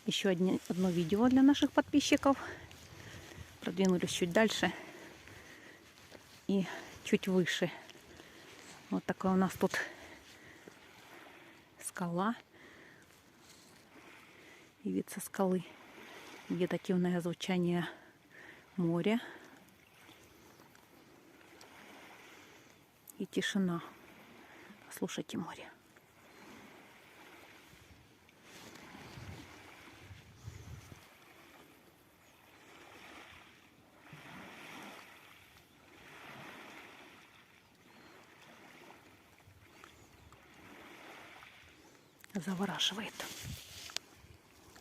еще одно видео для наших подписчиков. Продвинулись чуть дальше и чуть выше. Вот такая у нас тут скала. И вид со скалы. Вегетативное звучание моря. И тишина. Слушайте море. Завораживает.